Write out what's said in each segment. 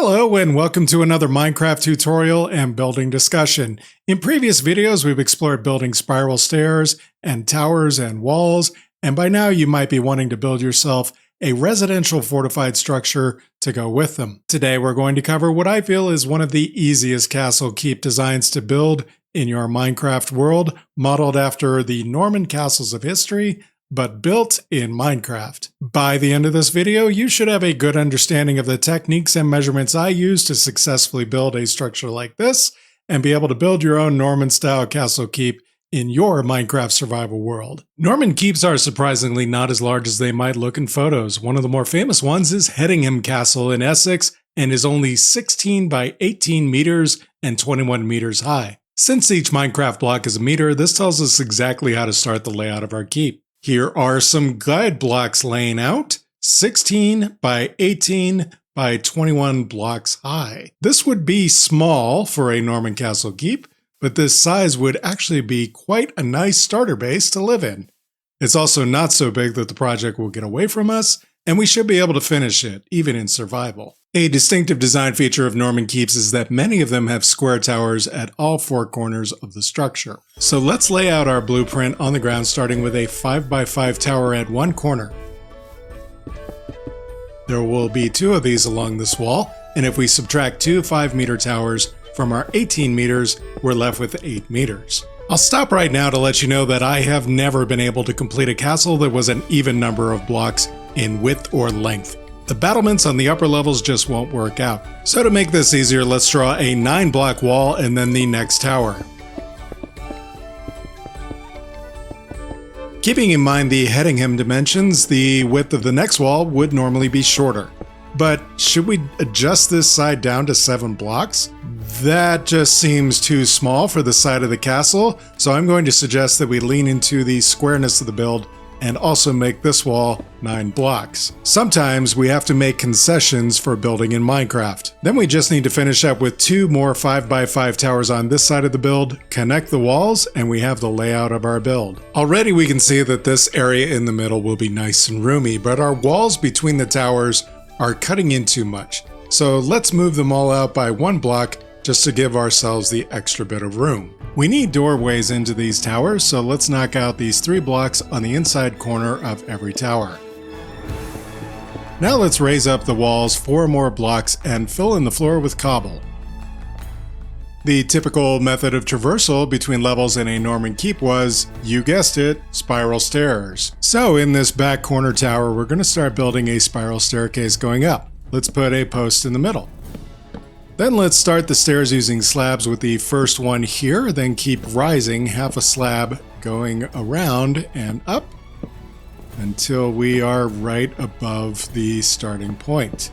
Hello and welcome to another Minecraft tutorial and building discussion. In previous videos, we've explored building spiral stairs and towers and walls, and by now you might be wanting to build yourself a residential fortified structure to go with them. Today we're going to cover what I feel is one of the easiest castle keep designs to build in your Minecraft world, modeled after the Norman castles of history, but built in Minecraft. By the end of this video, you should have a good understanding of the techniques and measurements I use to successfully build a structure like this, and be able to build your own Norman-style castle keep in your Minecraft survival world. Norman keeps are surprisingly not as large as they might look in photos. One of the more famous ones is Hedingham Castle in Essex, and is only 16 by 18 meters and 21 meters high. Since each Minecraft block is a meter, this tells us exactly how to start the layout of our keep. Here are some guide blocks laying out, 16 by 18 by 21 blocks high. This would be small for a Norman castle keep, but this size would actually be quite a nice starter base to live in. It's also not so big that the project will get away from us, and we should be able to finish it, even in survival. A distinctive design feature of Norman keeps is that many of them have square towers at all four corners of the structure. So let's lay out our blueprint on the ground, starting with a 5x5 tower at one corner. There will be two of these along this wall, and if we subtract two 5-meter towers from our 18 meters, we're left with 8 meters. I'll stop right now to let you know that I have never been able to complete a castle that was an even number of blocks in width or length. The battlements on the upper levels just won't work out. So to make this easier, let's draw a 9-block wall and then the next tower. Keeping in mind the Hedingham dimensions, the width of the next wall would normally be shorter. But should we adjust this side down to 7 blocks? That just seems too small for the side of the castle, so I'm going to suggest that we lean into the squareness of the build and also make this wall 9 blocks. Sometimes we have to make concessions for building in Minecraft. Then we just need to finish up with 2 more 5x5 towers on this side of the build, connect the walls, and we have the layout of our build. Already we can see that this area in the middle will be nice and roomy, but our walls between the towers are cutting in too much. So let's move them all out by 1 block just to give ourselves the extra bit of room. We need doorways into these towers, so let's knock out these 3 blocks on the inside corner of every tower. Now let's raise up the walls 4 more blocks and fill in the floor with cobble. The typical method of traversal between levels in a Norman keep was, you guessed it, spiral stairs. So in this back corner tower, we're going to start building a spiral staircase going up. Let's put a post in the middle. Then let's start the stairs using slabs with the first one here, then keep rising half a slab going around and up until we are right above the starting point.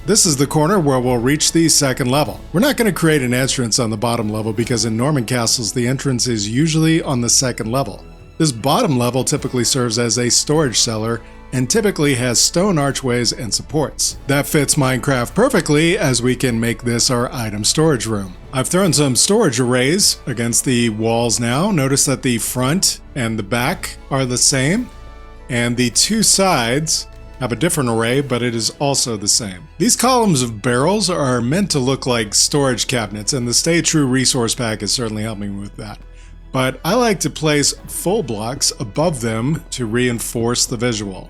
This is the corner where we'll reach the second level. We're not going to create an entrance on the bottom level because in Norman castles the entrance is usually on the second level. This bottom level typically serves as a storage cellar and typically has stone archways and supports. That fits Minecraft perfectly, as we can make this our item storage room. I've thrown some storage arrays against the walls now. Notice that the front and the back are the same, and the 2 sides have a different array, but it is also the same. These columns of barrels are meant to look like storage cabinets, and the Stay True resource pack is certainly helping me with that. But I like to place full blocks above them to reinforce the visual.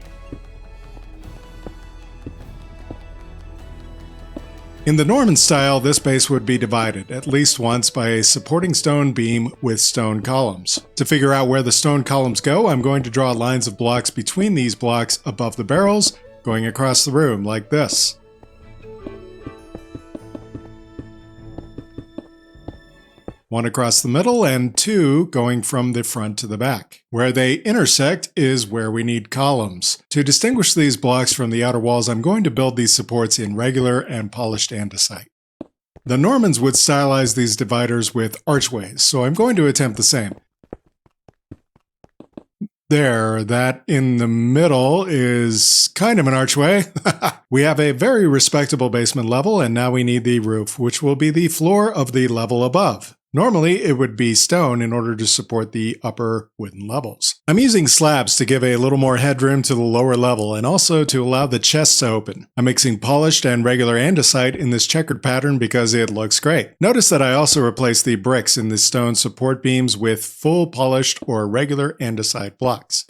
In the Norman style, this base would be divided at least once by a supporting stone beam with stone columns. To figure out where the stone columns go, I'm going to draw lines of blocks between these blocks above the barrels, going across the room like this. One across the middle and 2 going from the front to the back. Where they intersect is where we need columns. To distinguish these blocks from the outer walls, I'm going to build these supports in regular and polished andesite. The Normans would stylize these dividers with archways, so I'm going to attempt the same. There, that in the middle is kind of an archway. We have a very respectable basement level, and now we need the roof, which will be the floor of the level above. Normally, it would be stone in order to support the upper wooden levels. I'm using slabs to give a little more headroom to the lower level and also to allow the chests to open. I'm mixing polished and regular andesite in this checkered pattern because it looks great. Notice that I also replaced the bricks in the stone support beams with full polished or regular andesite blocks.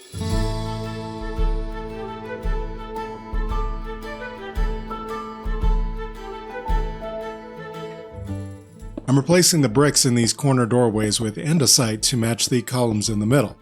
I'm replacing the bricks in these corner doorways with andesite to match the columns in the middle.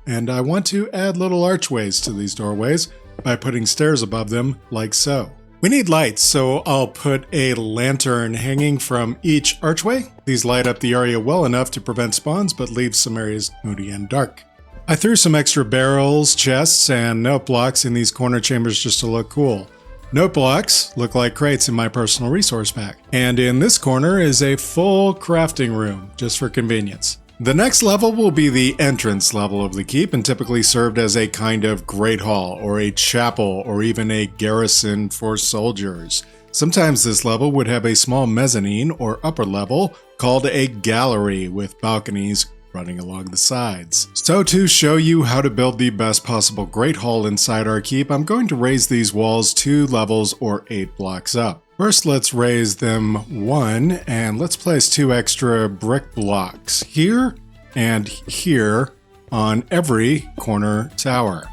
And I want to add little archways to these doorways by putting stairs above them, like so. We need lights, so I'll put a lantern hanging from each archway. These light up the area well enough to prevent spawns, but leave some areas moody and dark. I threw some extra barrels, chests, and note blocks in these corner chambers just to look cool. Note blocks look like crates in my personal resource pack. And in this corner is a full crafting room, just for convenience. The next level will be the entrance level of the keep and typically served as a kind of great hall or a chapel or even a garrison for soldiers. Sometimes this level would have a small mezzanine or upper level called a gallery with balconies running along the sides. So to show you how to build the best possible great hall inside our keep, I'm going to raise these walls 2 levels or 8 blocks up. First, let's raise them 1, and let's place 2 extra brick blocks here and here on every corner tower.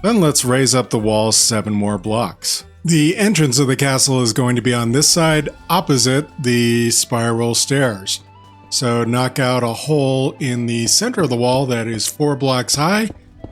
Then let's raise up the walls 7 more blocks. The entrance of the castle is going to be on this side, opposite the spiral stairs. So knock out a hole in the center of the wall that is 4 blocks high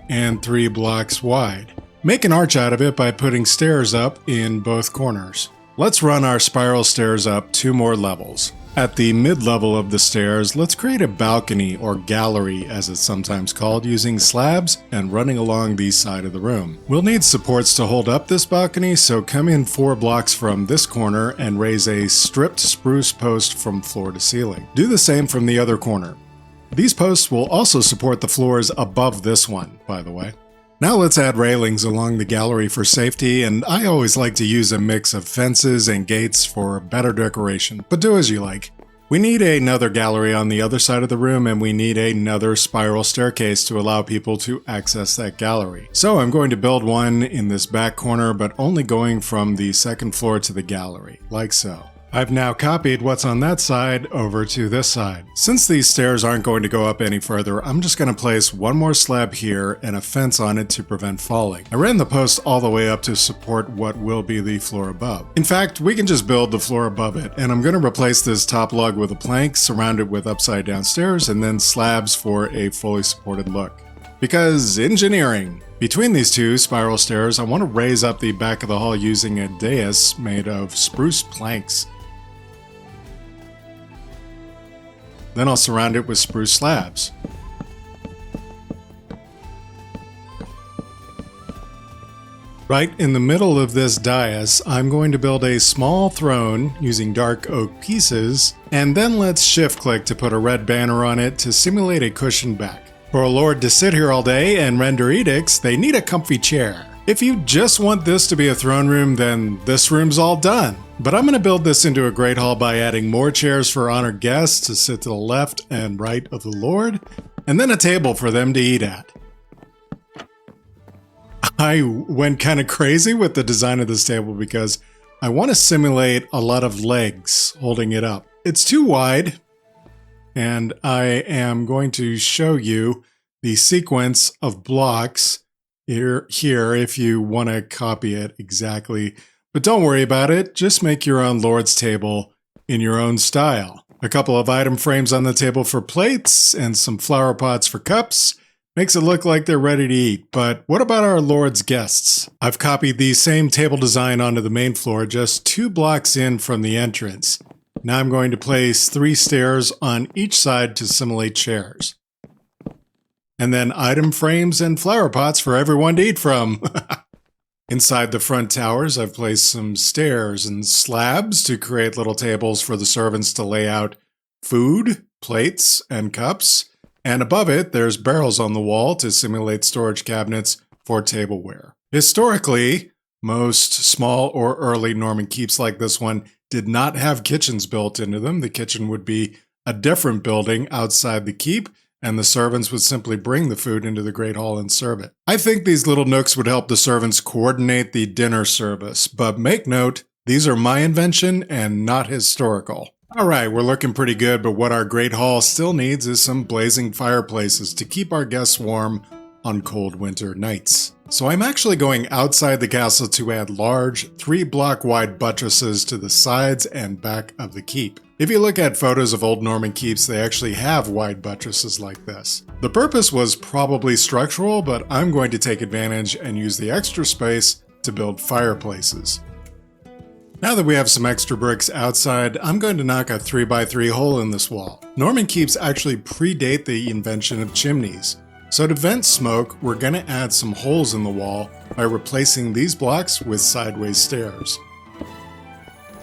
and 3 blocks wide. Make an arch out of it by putting stairs up in both corners. Let's run our spiral stairs up 2 more levels. At the mid-level of the stairs, let's create a balcony or gallery as it's sometimes called, using slabs and running along the side of the room. We'll need supports to hold up this balcony, so come in 4 blocks from this corner and raise a stripped spruce post from floor to ceiling. Do the same from the other corner. These posts will also support the floors above this one, by the way. Now let's add railings along the gallery for safety, and I always like to use a mix of fences and gates for better decoration, but do as you like. We need another gallery on the other side of the room, and we need another spiral staircase to allow people to access that gallery. So I'm going to build one in this back corner, but only going from the 2nd floor to the gallery, like so. I've now copied what's on that side over to this side. Since these stairs aren't going to go up any further, I'm just going to place 1 more slab here and a fence on it to prevent falling. I ran the post all the way up to support what will be the floor above. In fact, we can just build the floor above it, and I'm going to replace this top log with a plank, surround it with upside down stairs, and then slabs for a fully supported look. Because engineering! Between these 2 spiral stairs, I want to raise up the back of the hall using a dais made of spruce planks. Then I'll surround it with spruce slabs. Right in the middle of this dais, I'm going to build a small throne using dark oak pieces, and then let's shift-click to put a red banner on it to simulate a cushioned back. For a lord to sit here all day and render edicts, they need a comfy chair. If you just want this to be a throne room, then this room's all done. But I'm going to build this into a great hall by adding more chairs for honored guests to sit to the left and right of the Lord, and then a table for them to eat at. I went kind of crazy with the design of this table because I want to simulate a lot of legs holding it up. It's too wide, and I am going to show you the sequence of blocks here if you want to copy it exactly. But don't worry about it, just make your own Lord's table in your own style. A couple of item frames on the table for plates and some flower pots for cups makes it look like they're ready to eat. But what about our Lord's guests? I've copied the same table design onto the main floor just 2 blocks in from the entrance. Now I'm going to place 3 stairs on each side to simulate chairs. And then item frames and flower pots for everyone to eat from. Inside the front towers, I've placed some stairs and slabs to create little tables for the servants to lay out food, plates, and cups. And above it, there's barrels on the wall to simulate storage cabinets for tableware. Historically, most small or early Norman keeps like this one did not have kitchens built into them. The kitchen would be a different building outside the keep, and the servants would simply bring the food into the Great Hall and serve it. I think these little nooks would help the servants coordinate the dinner service, but make note, these are my invention and not historical. Alright, we're looking pretty good, but what our Great Hall still needs is some blazing fireplaces to keep our guests warm on cold winter nights. So I'm actually going outside the castle to add large, 3-block wide buttresses to the sides and back of the keep. If you look at photos of old Norman keeps, they actually have wide buttresses like this. The purpose was probably structural, but I'm going to take advantage and use the extra space to build fireplaces. Now that we have some extra bricks outside, I'm going to knock a 3x3 hole in this wall. Norman keeps actually predate the invention of chimneys. So to vent smoke, we're going to add some holes in the wall by replacing these blocks with sideways stairs.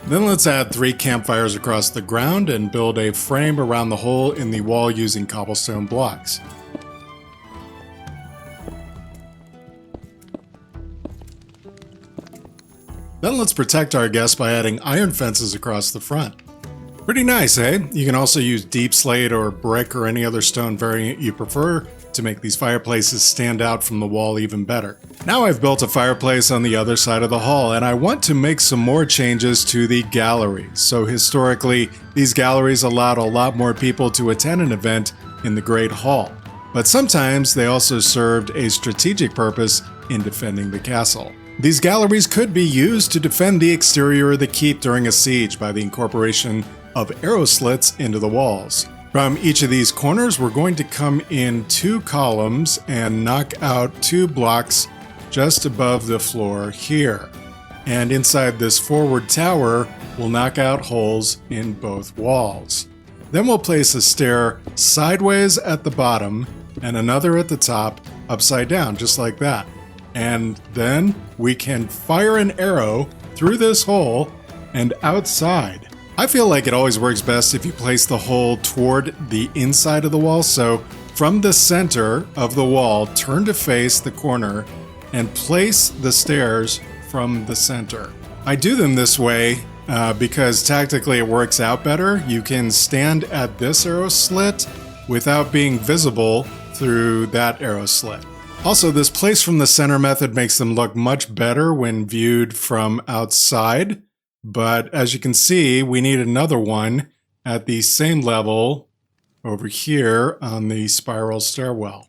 Then let's add 3 campfires across the ground and build a frame around the hole in the wall using cobblestone blocks. Then let's protect our guests by adding iron fences across the front. Pretty nice, eh? You can also use deep slate or brick or any other stone variant you prefer to make these fireplaces stand out from the wall even better. Now I've built a fireplace on the other side of the hall, and I want to make some more changes to the galleries. So historically, these galleries allowed a lot more people to attend an event in the Great Hall. But sometimes they also served a strategic purpose in defending the castle. These galleries could be used to defend the exterior of the keep during a siege by the incorporation of arrow slits into the walls. From each of these corners, we're going to come in 2 columns and knock out 2 blocks just above the floor here. And inside this forward tower, we'll knock out holes in both walls. Then we'll place a stair sideways at the bottom and another at the top upside down, just like that. And then we can fire an arrow through this hole and outside. I feel like it always works best if you place the hole toward the inside of the wall. So from the center of the wall, turn to face the corner and place the stairs from the center. I do them this way because tactically it works out better. You can stand at this arrow slit without being visible through that arrow slit. Also, this place from the center method makes them look much better when viewed from outside. But as you can see, we need another one at the same level over here on the spiral stairwell.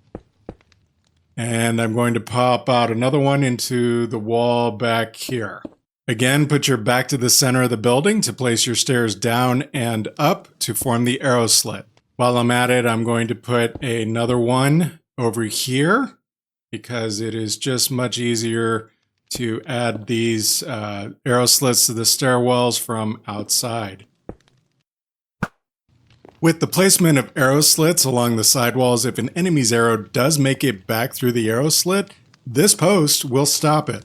And I'm going to pop out another one into the wall back here. Again, put your back to the center of the building to place your stairs down and up to form the arrow slit. While I'm at it, I'm going to put another one over here because it is just much easier to add these arrow slits to the stairwells from outside. With the placement of arrow slits along the sidewalls, if an enemy's arrow does make it back through the arrow slit, this post will stop it.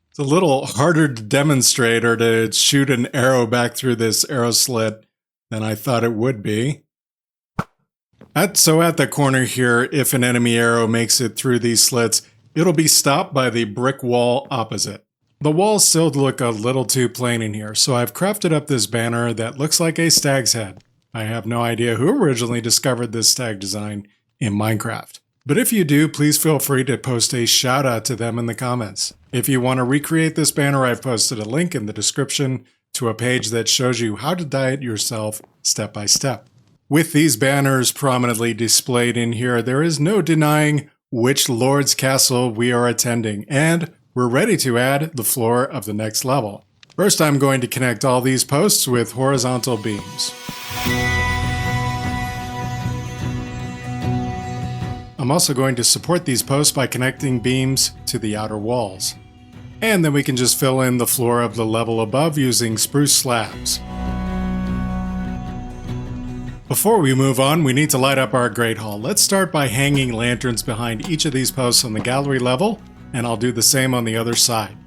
It's a little harder to demonstrate or to shoot an arrow back through this arrow slit than I thought it would be. So at the corner here, if an enemy arrow makes it through these slits, it'll be stopped by the brick wall opposite. The walls still look a little too plain in here, so I've crafted up this banner that looks like a stag's head. I have no idea who originally discovered this stag design in Minecraft. But if you do, please feel free to post a shout out to them in the comments. If you want to recreate this banner, I've posted a link in the description to a page that shows you how to dye it yourself step by step. With these banners prominently displayed in here, there is no denying which Lord's castle we are attending, and we're ready to add the floor of the next level. First, I'm going to connect all these posts with horizontal beams. I'm also going to support these posts by connecting beams to the outer walls. And then we can just fill in the floor of the level above using spruce slabs. Before we move on, we need to light up our Great Hall. Let's start by hanging lanterns behind each of these posts on the gallery level, and I'll do the same on the other side.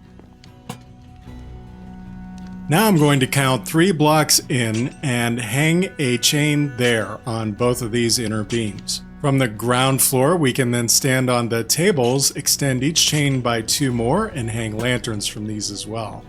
Now I'm going to count 3 blocks in and hang a chain there on both of these inner beams. From the ground floor, we can then stand on the tables, extend each chain by 2 more, and hang lanterns from these as well.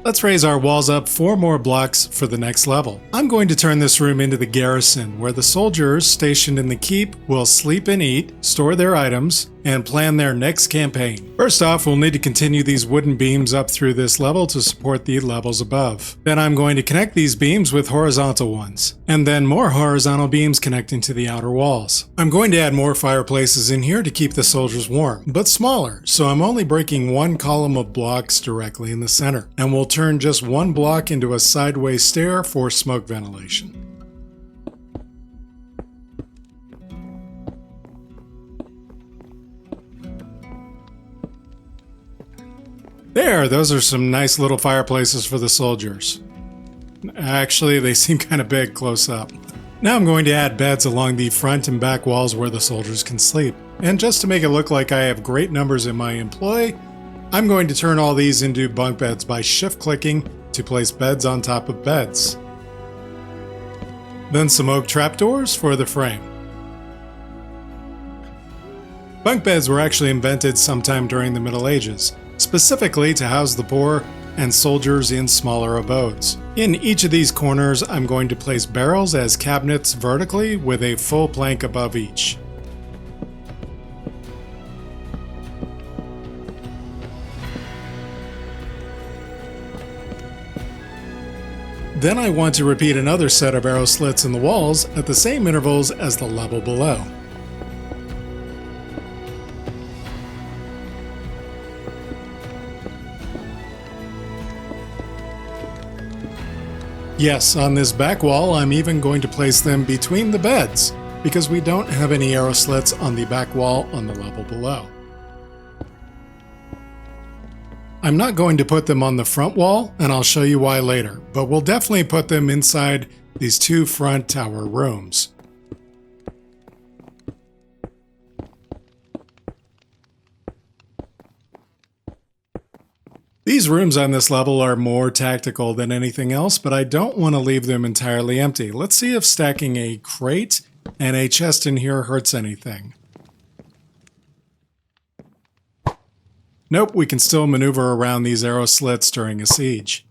Let's raise our walls up 4 more blocks for the next level. I'm going to turn this room into the Garrison, where the soldiers stationed in the keep will sleep and eat, store their items, and plan their next campaign. First off, we'll need to continue these wooden beams up through this level to support the levels above. Then I'm going to connect these beams with horizontal ones, and then more horizontal beams connecting to the outer walls. I'm going to add more fireplaces in here to keep the soldiers warm, but smaller, so I'm only breaking 1 column of blocks directly in the center, and we'll turn just 1 block into a sideways stair for smoke ventilation. There, those are some nice little fireplaces for the soldiers. Actually, they seem kind of big close up. Now I'm going to add beds along the front and back walls where the soldiers can sleep. And just to make it look like I have great numbers in my employ, I'm going to turn all these into bunk beds by shift-clicking to place beds on top of beds. Then some oak trapdoors for the frame. Bunk beds were actually invented sometime during the Middle Ages, specifically to house the poor and soldiers in smaller abodes. In each of these corners, I'm going to place barrels as cabinets vertically with a full plank above each. Then I want to repeat another set of arrow slits in the walls at the same intervals as the level below. Yes, on this back wall, I'm even going to place them between the beds, because we don't have any arrow slits on the back wall on the level below. I'm not going to put them on the front wall, and I'll show you why later, but we'll definitely put them inside these 2 front tower rooms. These rooms on this level are more tactical than anything else, but I don't want to leave them entirely empty. Let's see if stacking a crate and a chest in here hurts anything. Nope, we can still maneuver around these arrow slits during a siege.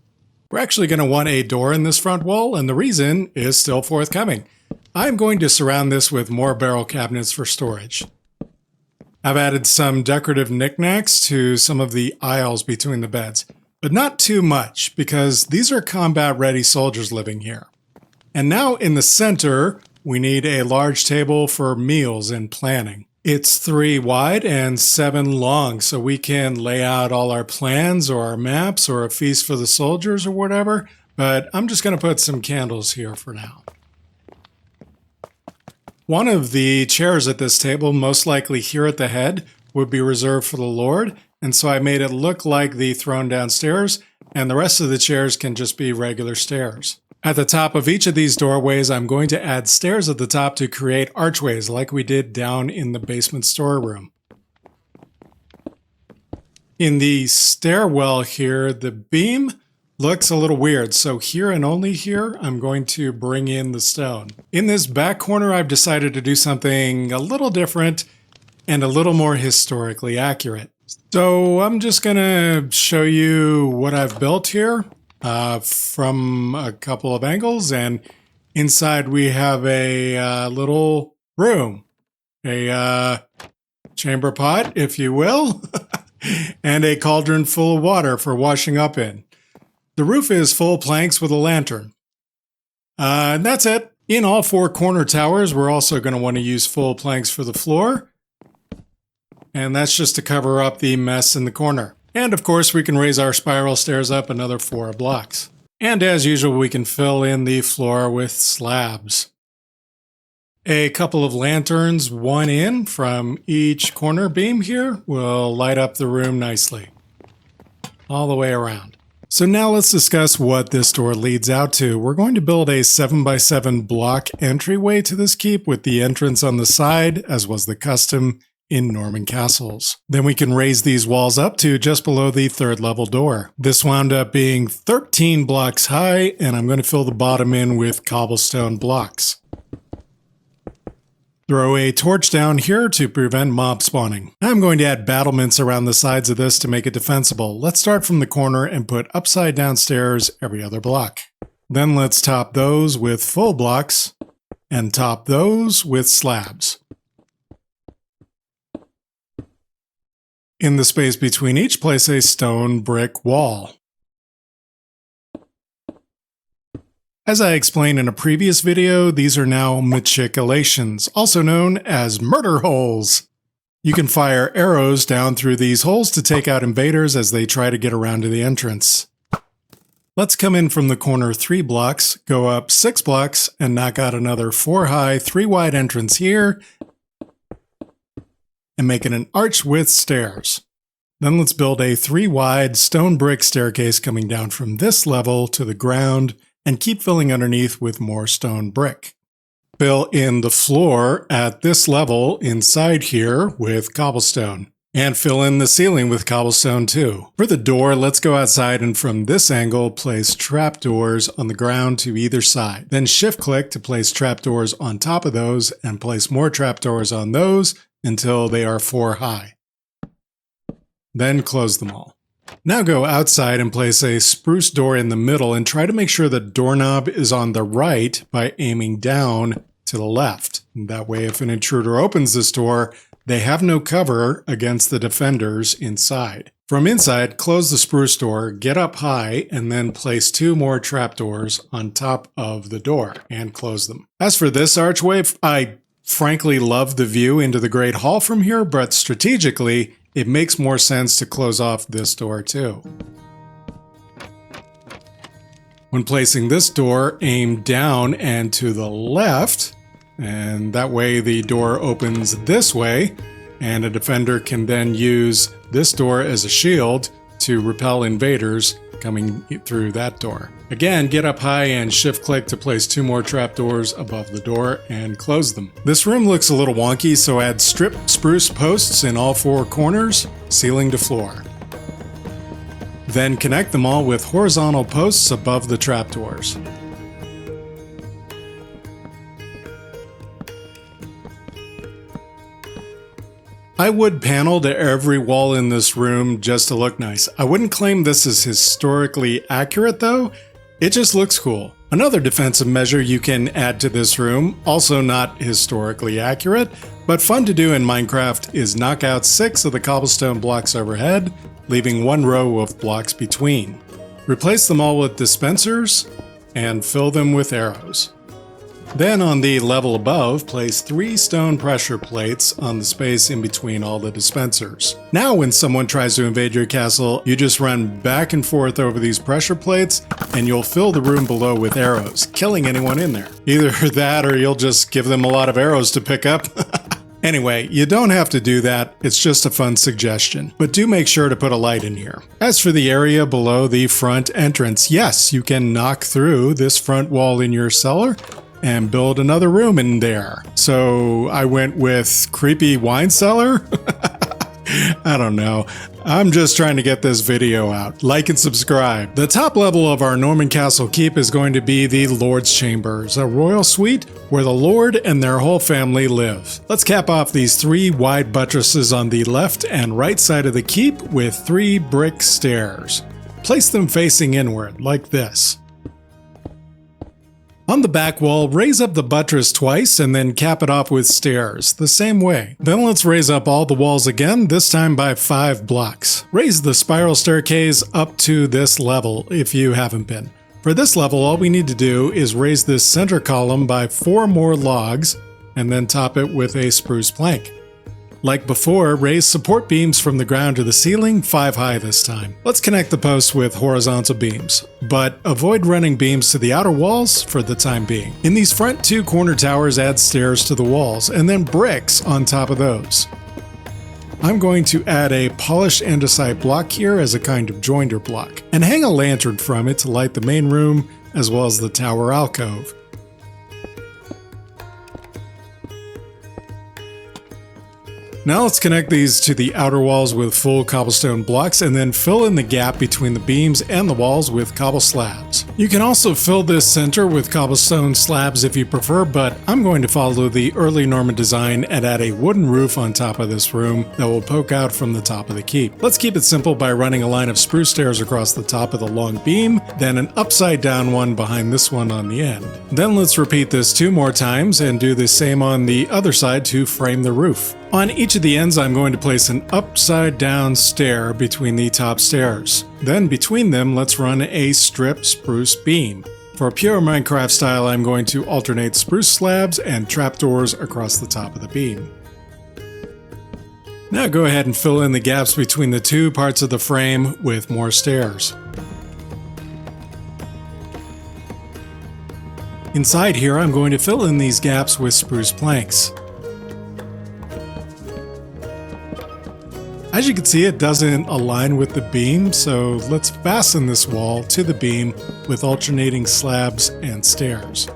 We're actually going to want a door in this front wall, and the reason is still forthcoming. I'm going to surround this with more barrel cabinets for storage. I've added some decorative knickknacks to some of the aisles between the beds, but not too much because these are combat-ready soldiers living here. And now in the center, we need a large table for meals and planning. It's 3 wide and 7 long, so we can lay out all our plans or our maps or a feast for the soldiers or whatever, but I'm just going to put some candles here for now. One of the chairs at this table, most likely here at the head, would be reserved for the Lord, and so I made it look like the throne downstairs, and the rest of the chairs can just be regular stairs. At the top of each of these doorways, I'm going to add stairs at the top to create archways like we did down in the basement storeroom. In the stairwell here, the beam looks a little weird, so here and only here, I'm going to bring in the stone. In this back corner, I've decided to do something a little different and a little more historically accurate. So I'm just gonna show you what I've built here from a couple of angles, and inside we have a little room, a chamber pot, if you will, and a cauldron full of water for washing up in. The roof is full planks with a lantern. And that's it. In all 4 corner towers, we're also going to want to use full planks for the floor. And that's just to cover up the mess in the corner. And of course, we can raise our spiral stairs up another 4 blocks. And as usual, we can fill in the floor with slabs. A couple of lanterns, 1 in from each corner beam here, will light up the room nicely. All the way around. So now let's discuss what this door leads out to. We're going to build a 7x7 block entryway to this keep with the entrance on the side, as was the custom in Norman castles. Then we can raise these walls up to just below the 3rd level door. This wound up being 13 blocks high, and I'm going to fill the bottom in with cobblestone blocks. Throw a torch down here to prevent mob spawning. I'm going to add battlements around the sides of this to make it defensible. Let's start from the corner and put upside down stairs every other block. Then let's top those with full blocks and top those with slabs. In the space between each, place a stone brick wall. As I explained in a previous video, these are now machicolations, also known as murder holes. You can fire arrows down through these holes to take out invaders as they try to get around to the entrance. Let's come in from the corner 3 blocks, go up 6 blocks, and knock out another 4 high, 3 wide entrance here, and make it an arch with stairs. Then let's build a 3 wide stone brick staircase coming down from this level to the ground, and keep filling underneath with more stone brick. Fill in the floor at this level inside here with cobblestone. And fill in the ceiling with cobblestone too. For the door, let's go outside and from this angle place trapdoors on the ground to either side. Then shift click to place trapdoors on top of those and place more trapdoors on those until they are 4 high. Then close them all. Now go outside and place a spruce door in the middle and try to make sure the doorknob is on the right by aiming down to the left. And that way, if an intruder opens this door, they have no cover against the defenders inside. From inside, close the spruce door, get up high, and then place 2 more trapdoors on top of the door and close them. As for this archway, I frankly love the view into the Great Hall from here, but strategically, it makes more sense to close off this door too. When placing this door, aim down and to the left, and that way the door opens this way, and a defender can then use this door as a shield to repel invaders coming through that door. Again, get up high and shift click to place 2 more trapdoors above the door and close them. This room looks a little wonky, so add strip spruce posts in all 4 corners, ceiling to floor. Then connect them all with horizontal posts above the trapdoors. I would panel to every wall in this room just to look nice. I wouldn't claim this is historically accurate though, it just looks cool. Another defensive measure you can add to this room, also not historically accurate, but fun to do in Minecraft, is knock out 6 of the cobblestone blocks overhead, leaving 1 row of blocks between. Replace them all with dispensers and fill them with arrows. Then on the level above, place 3 stone pressure plates on the space in between all the dispensers. Now when someone tries to invade your castle, you just run back and forth over these pressure plates and you'll fill the room below with arrows, killing anyone in there. Either that or you'll just give them a lot of arrows to pick up. Anyway, you don't have to do that, it's just a fun suggestion, but do make sure to put a light in here. As for the area below the front entrance, yes, you can knock through this front wall in your cellar and build another room in there. So I went with creepy wine cellar? I don't know. I'm just trying to get this video out. Like and subscribe. The top level of our Norman Castle Keep is going to be the Lord's Chambers, a royal suite where the Lord and their whole family live. Let's cap off these 3 wide buttresses on the left and right side of the keep with 3 brick stairs. Place them facing inward, like this. On the back wall, raise up the buttress twice and then cap it off with stairs, the same way. Then let's raise up all the walls again, this time by 5 blocks. Raise the spiral staircase up to this level if you haven't been. For this level, all we need to do is raise this center column by 4 more logs and then top it with a spruce plank. Like before, raise support beams from the ground to the ceiling, 5 high this time. Let's connect the posts with horizontal beams, but avoid running beams to the outer walls for the time being. In these front 2 corner towers, add stairs to the walls, and then bricks on top of those. I'm going to add a polished andesite block here as a kind of joinder block, and hang a lantern from it to light the main room as well as the tower alcove. Now let's connect these to the outer walls with full cobblestone blocks and then fill in the gap between the beams and the walls with cobble slabs. You can also fill this center with cobblestone slabs if you prefer, but I'm going to follow the early Norman design and add a wooden roof on top of this room that will poke out from the top of the keep. Let's keep it simple by running a line of spruce stairs across the top of the long beam, then an upside down one behind this one on the end. Then let's repeat this 2 more times and do the same on the other side to frame the roof. On each of the ends, I'm going to place an upside down stair between the top stairs. Then between them, let's run a strip spruce beam. For pure Minecraft style, I'm going to alternate spruce slabs and trapdoors across the top of the beam. Now go ahead and fill in the gaps between the 2 parts of the frame with more stairs. Inside here, I'm going to fill in these gaps with spruce planks. As you can see, it doesn't align with the beam, so let's fasten this wall to the beam with alternating slabs and stairs.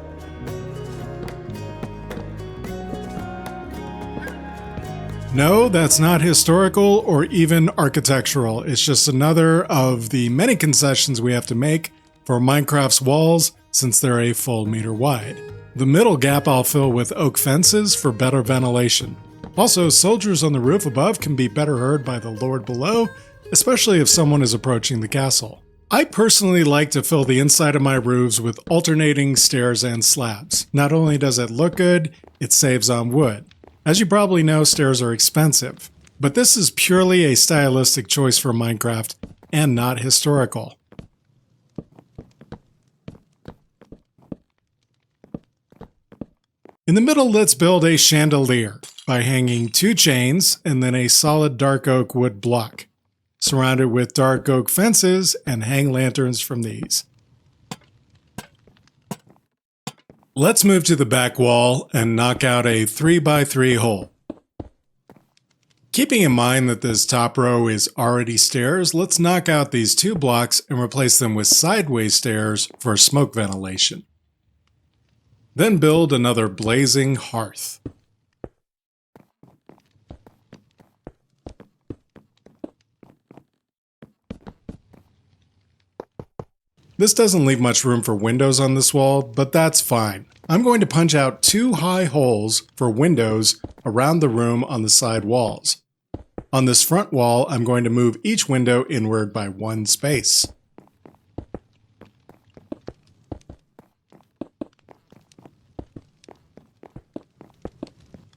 No, that's not historical or even architectural. It's just another of the many concessions we have to make for Minecraft's walls since they're a full meter wide. The middle gap I'll fill with oak fences for better ventilation. Also, soldiers on the roof above can be better heard by the lord below, especially if someone is approaching the castle. I personally like to fill the inside of my roofs with alternating stairs and slabs. Not only does it look good, it saves on wood. As you probably know, stairs are expensive, but this is purely a stylistic choice for Minecraft and not historical. In the middle, let's build a chandelier by hanging 2 chains and then a solid dark oak wood block. Surround it with dark oak fences and hang lanterns from these. Let's move to the back wall and knock out a 3x3 hole. Keeping in mind that this top row is already stairs, let's knock out these 2 blocks and replace them with sideways stairs for smoke ventilation. Then build another blazing hearth. This doesn't leave much room for windows on this wall, but that's fine. I'm going to punch out 2 high holes for windows around the room on the side walls. On this front wall, I'm going to move each window inward by 1 space.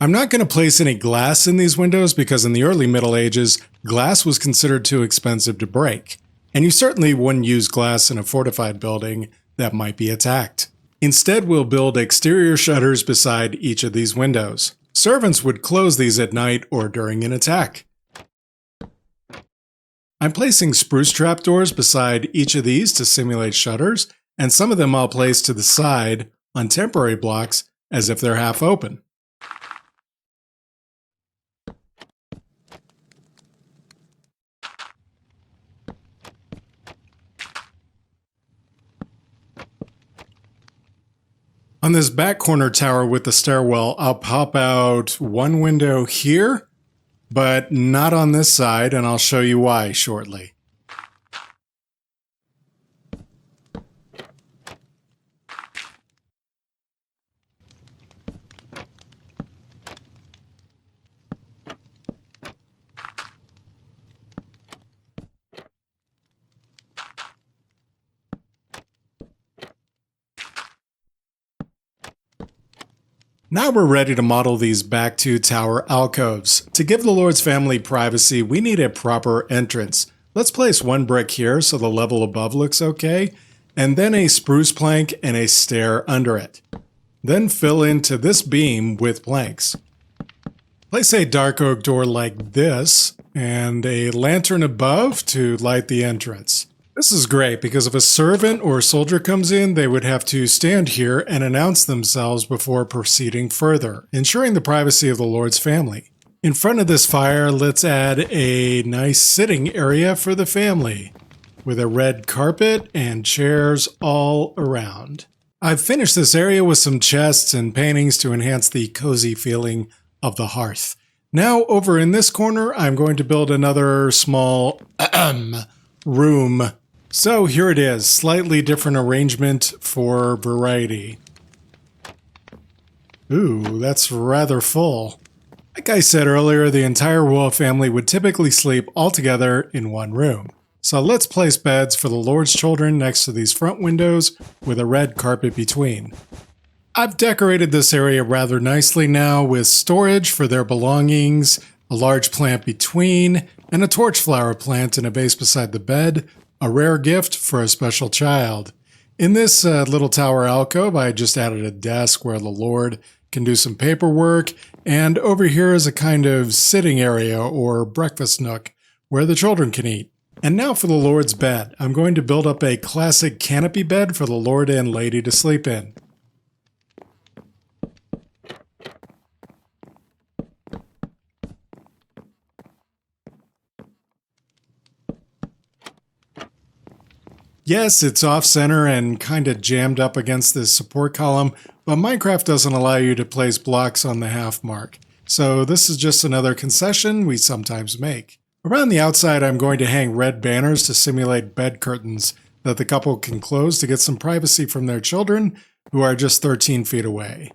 I'm not going to place any glass in these windows because in the early Middle Ages, glass was considered too expensive to break, and you certainly wouldn't use glass in a fortified building that might be attacked. Instead, we'll build exterior shutters beside each of these windows. Servants would close these at night or during an attack. I'm placing spruce trapdoors beside each of these to simulate shutters, and some of them I'll place to the side on temporary blocks as if they're half open. On this back corner tower with the stairwell, I'll pop out 1 window here, but not on this side, and I'll show you why shortly. Now we're ready to model these back 2 tower alcoves. To give the Lord's family privacy, we need a proper entrance. Let's place 1 brick here so the level above looks okay, and then a spruce plank and a stair under it. Then fill into this beam with planks. Place a dark oak door like this, and a lantern above to light the entrance. This is great because if a servant or soldier comes in, they would have to stand here and announce themselves before proceeding further, ensuring the privacy of the Lord's family. In front of this fire, let's add a nice sitting area for the family, with a red carpet and chairs all around. I've finished this area with some chests and paintings to enhance the cozy feeling of the hearth. Now over in this corner, I'm going to build another small room. So here it is, slightly different arrangement for variety. Ooh, that's rather full. Like I said earlier, the entire royal family would typically sleep all together in one room. So let's place beds for the Lord's children next to these front windows with a red carpet between. I've decorated this area rather nicely now with storage for their belongings, a large plant between, and a torch flower plant in a vase beside the bed, a rare gift for a special child. In this little tower alcove, I just added a desk where the Lord can do some paperwork, and over here is a kind of sitting area or breakfast nook where the children can eat. And now for the Lord's bed. I'm going to build up a classic canopy bed for the Lord and Lady to sleep in. Yes, it's off-center and kind of jammed up against this support column, but Minecraft doesn't allow you to place blocks on the half mark. So this is just another concession we sometimes make. Around the outside, I'm going to hang red banners to simulate bed curtains that the couple can close to get some privacy from their children, who are just 13 feet away.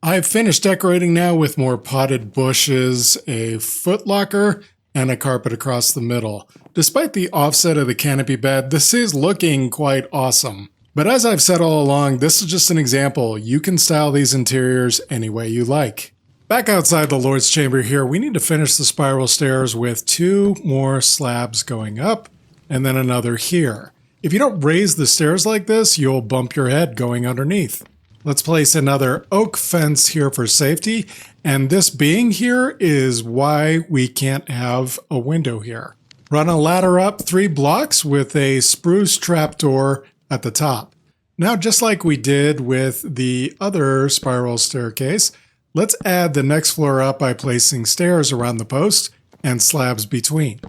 I've finished decorating now with more potted bushes, a footlocker, and a carpet across the middle. Despite the offset of the canopy bed, this is looking quite awesome. But as I've said all along, this is just an example. You can style these interiors any way you like. Back outside the Lord's chamber here, we need to finish the spiral stairs with 2 more slabs going up, and then another here. If you don't raise the stairs like this, you'll bump your head going underneath. Let's place another oak fence here for safety, and this being here is why we can't have a window here. Run a ladder up 3 blocks with a spruce trapdoor at the top. Now, just like we did with the other spiral staircase, let's add the next floor up by placing stairs around the post and slabs between.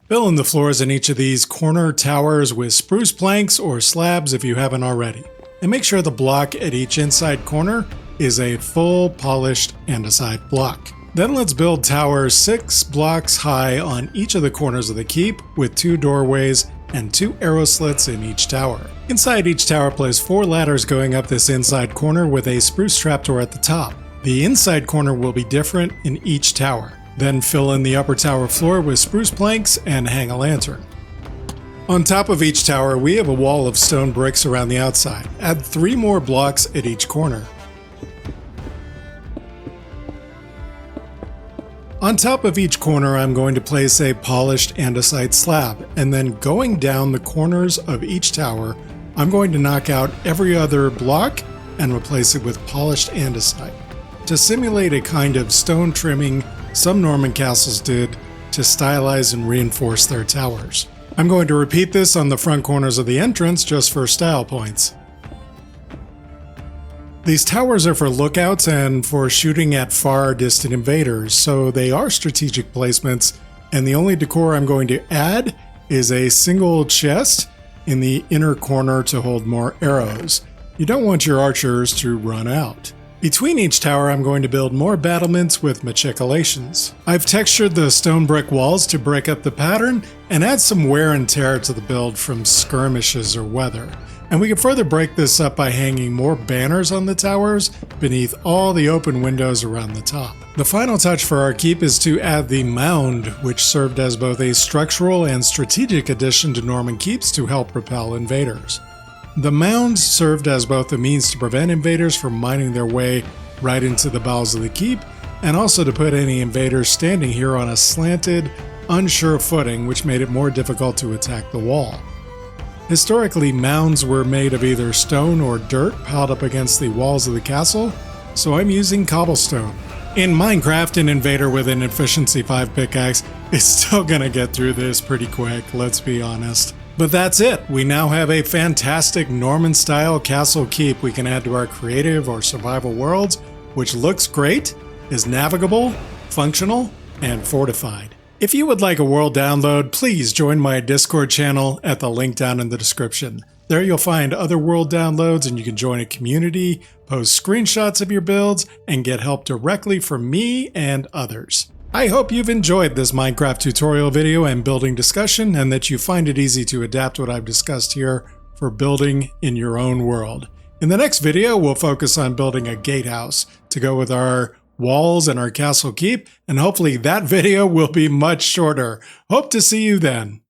Fill in the floors in each of these corner towers with spruce planks or slabs if you haven't already. And make sure the block at each inside corner is a full polished andesite block. Then let's build towers 6 blocks high on each of the corners of the keep with 2 doorways and 2 arrow slits in each tower. Inside each tower, place 4 ladders going up this inside corner with a spruce trapdoor at the top. The inside corner will be different in each tower. Then fill in the upper tower floor with spruce planks and hang a lantern. On top of each tower, we have a wall of stone bricks around the outside. Add 3 more blocks at each corner. On top of each corner, I'm going to place a polished andesite slab, and then going down the corners of each tower, I'm going to knock out every other block and replace it with polished andesite to simulate a kind of stone trimming some Norman castles did to stylize and reinforce their towers. I'm going to repeat this on the front corners of the entrance just for style points. These towers are for lookouts and for shooting at far distant invaders, so they are strategic placements, and the only decor I'm going to add is a single chest in the inner corner to hold more arrows. You don't want your archers to run out. Between each tower, I'm going to build more battlements with machicolations. I've textured the stone brick walls to break up the pattern and add some wear and tear to the build from skirmishes or weather. And we can further break this up by hanging more banners on the towers beneath all the open windows around the top. The final touch for our keep is to add the mound, which served as both a structural and strategic addition to Norman keeps to help repel invaders. The mounds served as both a means to prevent invaders from mining their way right into the bowels of the keep, and also to put any invaders standing here on a slanted, unsure footing, which made it more difficult to attack the wall. Historically, mounds were made of either stone or dirt piled up against the walls of the castle, so I'm using cobblestone. In Minecraft, an invader with an efficiency 5 pickaxe is still gonna get through this pretty quick, let's be honest. But that's it. We now have a fantastic Norman-style castle keep we can add to our creative or survival worlds, which looks great, is navigable, functional, and fortified. If you would like a world download, please join my Discord channel at the link down in the description. There you'll find other world downloads, and you can join a community, post screenshots of your builds, and get help directly from me and others. I hope you've enjoyed this Minecraft tutorial video and building discussion, and that you find it easy to adapt what I've discussed here for building in your own world. In the next video, we'll focus on building a gatehouse to go with our walls and our castle keep, and hopefully that video will be much shorter. Hope to see you then.